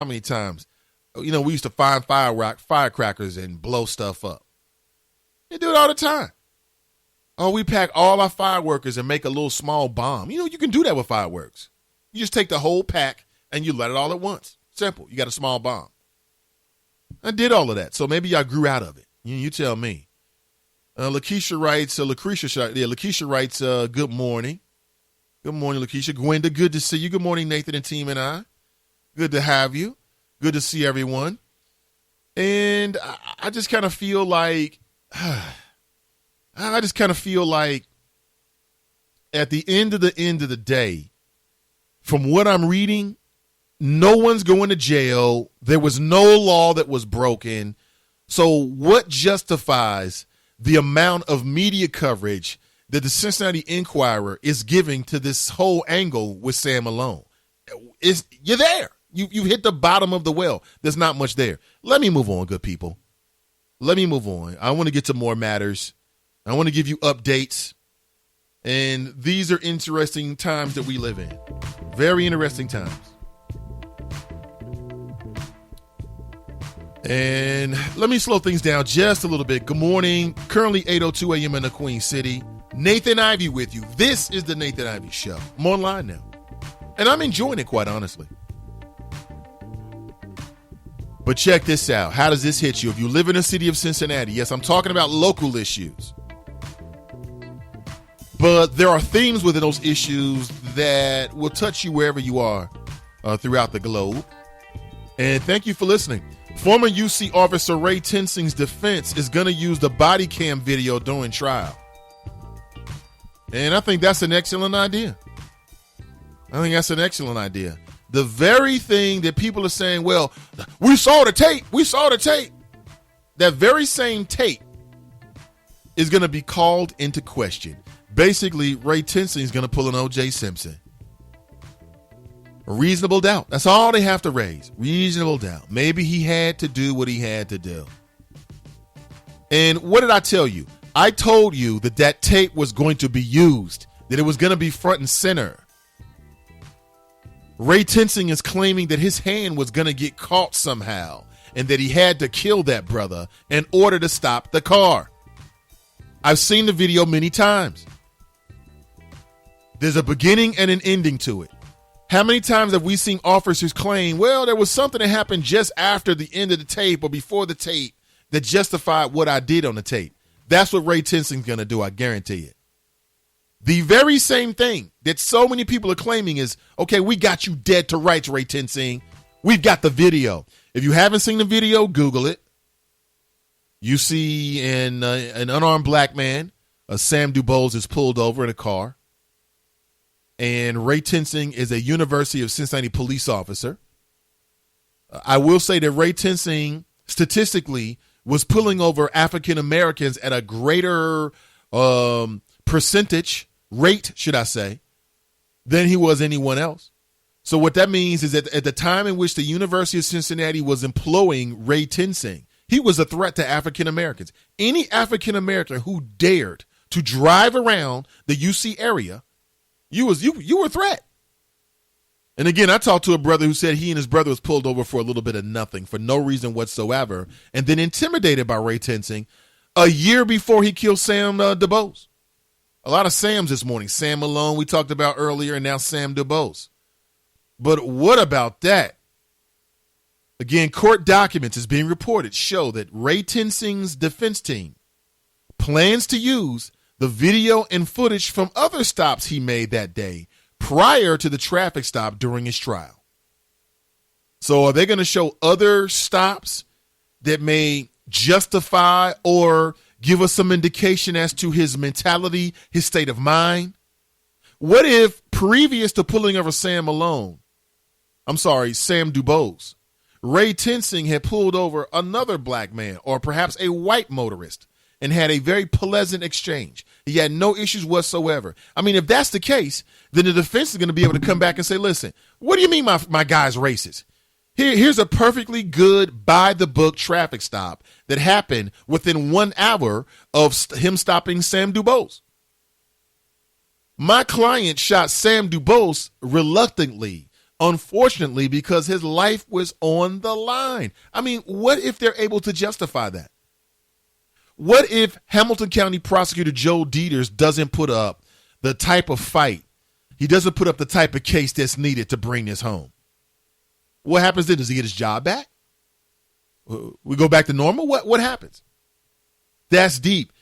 How many times, we used to find firecrackers and blow stuff up. They do it all the time. Oh, we pack all our fireworkers and make a little small bomb. You can do that with fireworks. You just take the whole pack and you let it all at once. Simple. You got a small bomb. I did all of that, so maybe y'all grew out of it. You tell me. Lakeisha writes, good morning. Good morning, Lakeisha. Gwenda, good to see you. Good morning, Nathan and team and I. Good to have you. Good to see everyone. And I just kind of feel like, at the end of the day, from what I'm reading, no one's going to jail. There was no law that was broken. So what justifies the amount of media coverage that the Cincinnati Enquirer is giving to this whole angle with Sam Malone? You're there. You hit the bottom of the well. There's not much there. Let me move on, good people. Let me move on. I want to get to more matters. I want to give you updates. And these are interesting times that we live in. Very interesting times. And let me slow things down just a little bit. Good morning. Currently 8:02 a.m. in the Queen City. Nathan Ivey with you. This is the Nathan Ivey Show. I'm online now. And I'm enjoying it, quite honestly. But check this out. How does this hit you? If you live in the city of Cincinnati, yes, I'm talking about local issues. But there are themes within those issues that will touch you wherever you are throughout the globe. And thank you for listening. Former UC officer Ray Tensing's defense is going to use the body cam video during trial. And I think that's an excellent idea. The very thing that people are saying, well, we saw the tape. That very same tape is going to be called into question. Basically, Ray Tensing is going to pull an O.J. Simpson. Reasonable doubt. That's all they have to raise. Reasonable doubt. Maybe he had to do what he had to do. And what did I tell you? I told you that tape was going to be used, that it was going to be front and center. Ray Tensing is claiming that his hand was going to get caught somehow and that he had to kill that brother in order to stop the car. I've seen the video many times. There's a beginning and an ending to it. How many times have we seen officers claim, well, there was something that happened just after the end of the tape or before the tape that justified what I did on the tape? That's what Ray Tensing's going to do, I guarantee it. The very same thing that so many people are claiming is, okay, we got you dead to rights, Ray Tensing. We've got the video. If you haven't seen the video, Google it. You see an unarmed black man, Sam Dubose, is pulled over in a car. And Ray Tensing is a University of Cincinnati police officer. I will say that Ray Tensing, statistically, was pulling over African Americans at a greater percentage rate, should I say, than he was anyone else. So what that means is that at the time in which the University of Cincinnati was employing Ray Tensing, he was a threat to African Americans. Any African American who dared to drive around the UC area, you were a threat. And again, I talked to a brother who said he and his brother was pulled over for a little bit of nothing, for no reason whatsoever, and then intimidated by Ray Tensing a year before he killed Sam Dubose. A lot of Sams this morning. Sam Malone, we talked about earlier, and now Sam Dubose. But what about that? Again, court documents is being reported show that Ray Tensing's defense team plans to use the video and footage from other stops he made that day prior to the traffic stop during his trial. So are they going to show other stops that may justify or give us some indication as to his mentality, his state of mind? What if previous to pulling over Sam Dubose, Ray Tensing had pulled over another black man or perhaps a white motorist and had a very pleasant exchange? He had no issues whatsoever. I mean, if that's the case, then the defense is going to be able to come back and say, listen, what do you mean my guy's racist? Here's a perfectly good by-the-book traffic stop that happened within 1 hour of him stopping Sam Dubose. My client shot Sam Dubose reluctantly, unfortunately, because his life was on the line. I mean, what if they're able to justify that? What if Hamilton County Prosecutor Joe Dieters doesn't put up the type of fight, he doesn't put up the type of case that's needed to bring this home? What happens then? Does he get his job back? We go back to normal? What happens? That's deep.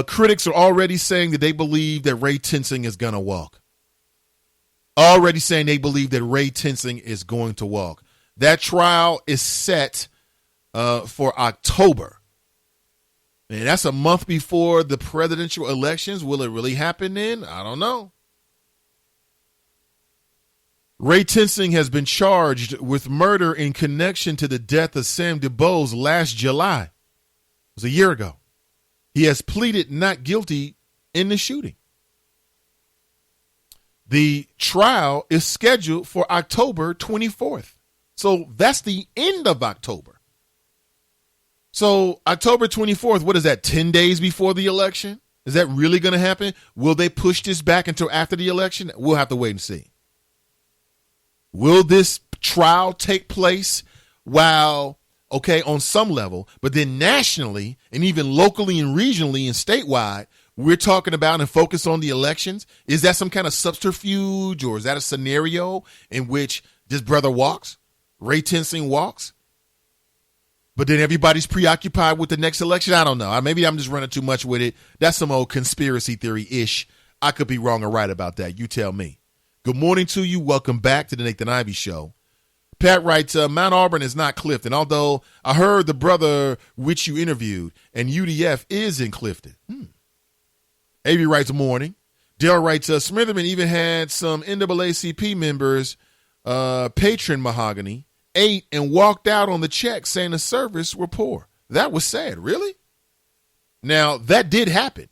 Critics are already saying that they believe that Ray Tensing is going to walk. Already saying they believe that Ray Tensing is going to walk. That trial is set for October. And that's a month before the presidential elections. Will it really happen then? I don't know. Ray Tensing has been charged with murder in connection to the death of Sam DuBose last July. It was a year ago. He has pleaded not guilty in the shooting. The trial is scheduled for October 24th. So that's the end of October. So October 24th, what is that, 10 days before the election? Is that really going to happen? Will they push this back until after the election? We'll have to wait and see. Will this trial take place while, okay, on some level, but then nationally and even locally and regionally and statewide, we're talking about and focus on the elections? Is that some kind of subterfuge, or is that a scenario in which this brother walks, Ray Tensing walks, but then everybody's preoccupied with the next election? I don't know. Maybe I'm just running too much with it. That's some old conspiracy theory-ish. I could be wrong or right about that. You tell me. Good morning to you. Welcome back to the Nathan Ivey Show. Pat writes, Mount Auburn is not Clifton, although I heard the brother which you interviewed, and UDF is in Clifton. Avery writes, morning. Dale writes, Smitherman even had some NAACP members patron mahogany, ate, and walked out on the check saying the service were poor. That was sad. Really? Now, that did happen.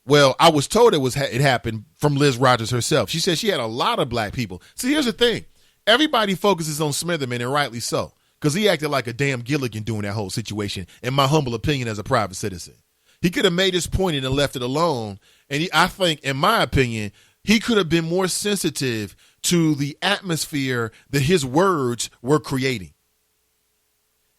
Well, I was told it happened from Liz Rogers herself. She said she had a lot of black people. See, here's the thing. Everybody focuses on Smitherman, and rightly so, because he acted like a damn Gilligan during that whole situation, in my humble opinion as a private citizen. He could have made his point and left it alone, and I think, in my opinion, he could have been more sensitive to the atmosphere that his words were creating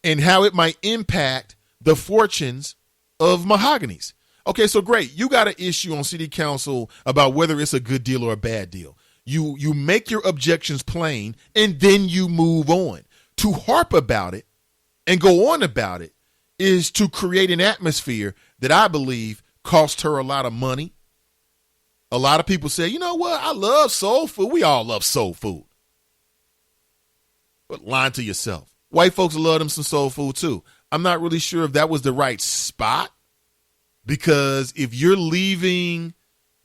and how it might impact the fortunes of mahoganies. Okay, so great. You got an issue on city council about whether it's a good deal or a bad deal. You make your objections plain, and then you move on. To harp about it and go on about it is to create an atmosphere that I believe cost her a lot of money. A lot of people say, you know what, I love soul food. We all love soul food. But lying to yourself. White folks love them some soul food too. I'm not really sure if that was the right spot. Because if you're leaving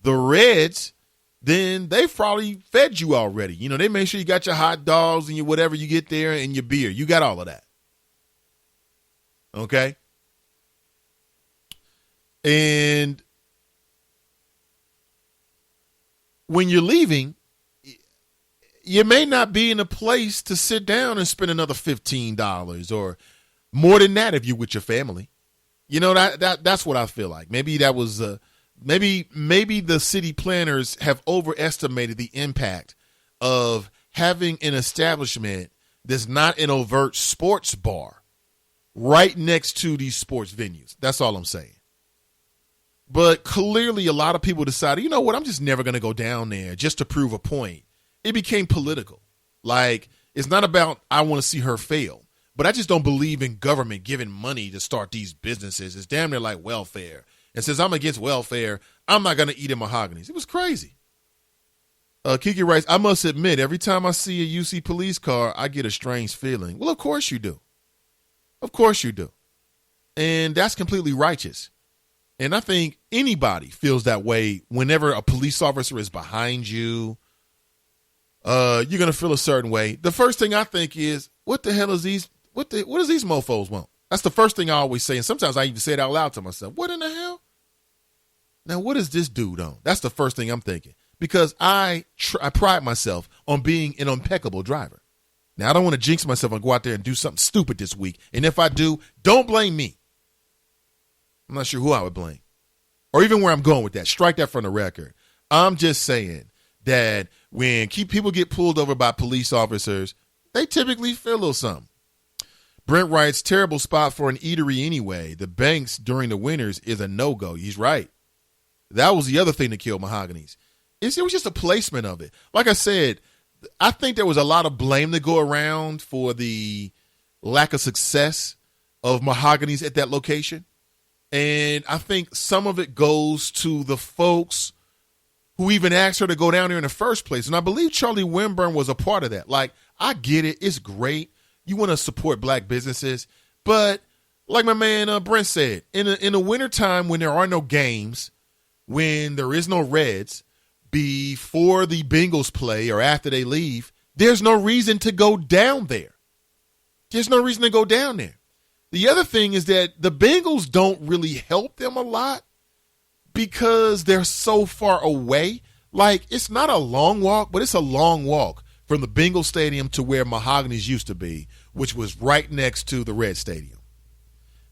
the Reds, then they've probably fed you already. You know, they make sure you got your hot dogs and your whatever you get there and your beer. You got all of that. Okay? And when you're leaving, you may not be in a place to sit down and spend another $15 or more than that if you're with your family. You know, that's what I feel like. Maybe that was maybe the city planners have overestimated the impact of having an establishment that's not an overt sports bar right next to these sports venues. That's all I'm saying. But clearly a lot of people decided, you know what, I'm just never going to go down there just to prove a point. It became political. Like, it's not about I want to see her fail. But I just don't believe in government giving money to start these businesses. It's damn near like welfare. And since I'm against welfare, I'm not going to eat in mahoganies. It was crazy. Kiki writes, I must admit, every time I see a UC police car, I get a strange feeling. Well, of course you do. Of course you do. And that's completely righteous. And I think anybody feels that way whenever a police officer is behind you. You're going to feel a certain way. The first thing I think is, what the hell is these? What does these mofos want? That's the first thing I always say. And sometimes I even say it out loud to myself. What in the hell? Now, what is this dude on? That's the first thing I'm thinking. Because I pride myself on being an impeccable driver. Now, I don't want to jinx myself and go out there and do something stupid this week. And if I do, don't blame me. I'm not sure who I would blame. Or even where I'm going with that. Strike that from the record. I'm just saying that when people get pulled over by police officers, they typically feel a little something. Brent writes, terrible spot for an eatery anyway. The Banks during the winters is a no-go. He's right. That was the other thing that killed Mahogany's. It was just a placement of it. Like I said, I think there was a lot of blame to go around for the lack of success of Mahogany's at that location. And I think some of it goes to the folks who even asked her to go down there in the first place. And I believe Charlie Winburn was a part of that. Like, I get it. It's great. You want to support black businesses. But like my man Brent said, in the wintertime when there are no games, when there is no Reds, before the Bengals play or after they leave, there's no reason to go down there. There's no reason to go down there. The other thing is that the Bengals don't really help them a lot because they're so far away. Like, it's not a long walk, but it's a long walk from the Bengals Stadium to where Mahogany's used to be, which was right next to the Red Stadium.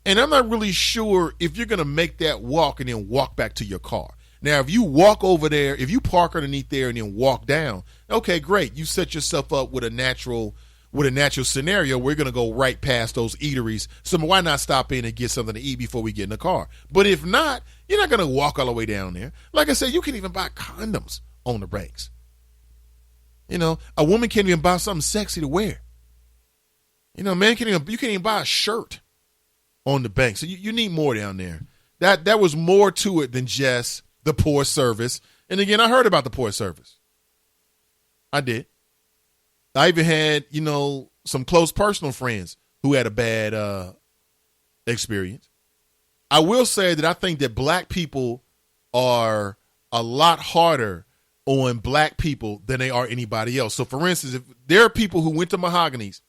And I'm not really sure if you're going to make that walk and then walk back to your car. Now, if you walk over there, if you park underneath there and then walk down, okay, great. You set yourself up with a natural scenario. We're going to go right past those eateries. So why not stop in and get something to eat before we get in the car? But if not, you're not going to walk all the way down there. Like I said, you can even buy condoms on the Banks. You know, a woman can't even buy something sexy to wear. You know, man, you can't even buy a shirt on the Banks. So you need more down there. That was more to it than just the poor service. And again, I heard about the poor service. I did. I even had, some close personal friends who had a bad experience. I will say that I think that black people are a lot harder on black people than they are anybody else. So, for instance, if there are people who went to Mahogany's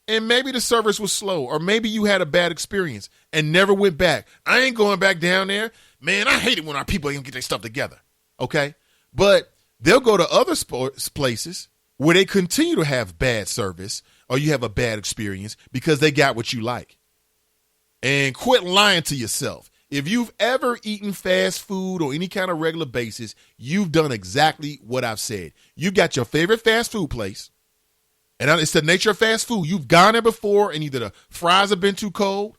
and maybe the service was slow or maybe you had a bad experience and never went back, I ain't going back down there. Man, I hate it when our people ain't get their stuff together, okay? But they'll go to other places where they continue to have bad service or you have a bad experience because they got what you like. And quit lying to yourself. If you've ever eaten fast food or any kind of regular basis, you've done exactly what I've said. You got your favorite fast food place, and it's the nature of fast food. You've gone there before, and either the fries have been too cold,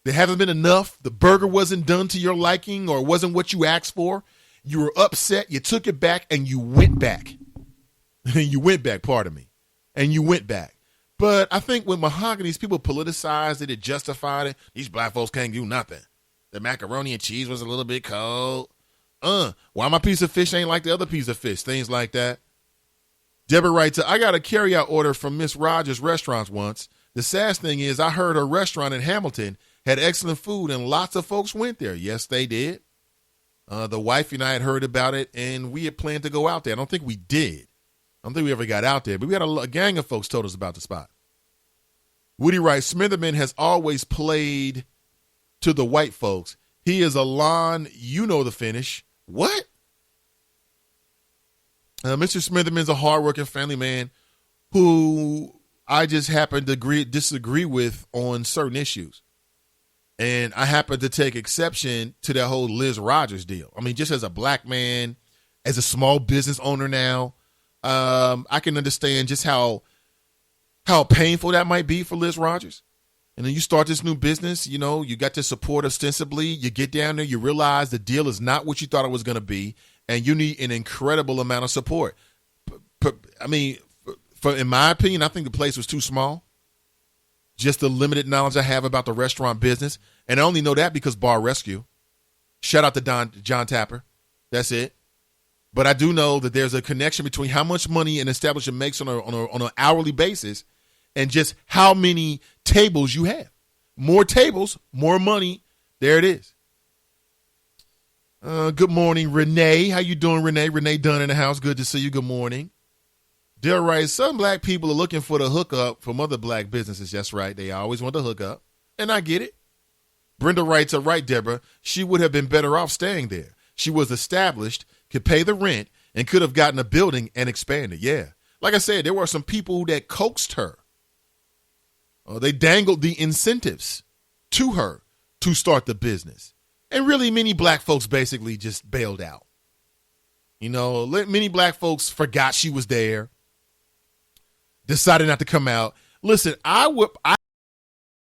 there haven't been enough, the burger wasn't done to your liking, or it wasn't what you asked for. You were upset, you took it back, and you went back. You went back, pardon me. And you went back. But I think with Mahogany's, people politicized it, it justified it. These black folks can't do nothing. The macaroni and cheese was a little bit cold. Why my piece of fish ain't like the other piece of fish? Things like that. Deborah writes, I got a carryout order from Miss Rogers Restaurants once. The sad thing is I heard her restaurant in Hamilton had excellent food and lots of folks went there. Yes, they did. The wife and I had heard about it, and we had planned to go out there. I don't think we did. I don't think we ever got out there, but we had a gang of folks told us about the spot. Woody writes, Smitherman has always played to the white folks. He is a lawn, you know the finish. What? Mr. Smitherman's a hardworking family man who I just happen to disagree with on certain issues. And I happen to take exception to that whole Liz Rogers deal. I mean, just as a black man, as a small business owner now, I can understand just how painful that might be for Liz Rogers. And then you start this new business, you got to support ostensibly. You get down there, you realize the deal is not what you thought it was going to be, and you need an incredible amount of support. In my opinion, I think the place was too small. Just the limited knowledge I have about the restaurant business. And I only know that because Bar Rescue. Shout out to John Tapper. That's it. But I do know that there's a connection between how much money an establishment makes on an hourly basis and just how many tables you have. More tables, more money. There it is. Good morning, Renee. How you doing, Renee? Renee Dunn in the house. Good to see you. Good morning. Dale writes, some black people are looking for the hookup from other black businesses. That's right. They always want the hookup. And I get it. Brenda writes, right, Deborah. She would have been better off staying there. She was established, could pay the rent, and could have gotten a building and expanded. Yeah. Like I said, there were some people that coaxed her. They dangled the incentives to her to start the business. And really, many black folks basically just bailed out. You know, many black folks forgot she was there, decided not to come out. Listen, I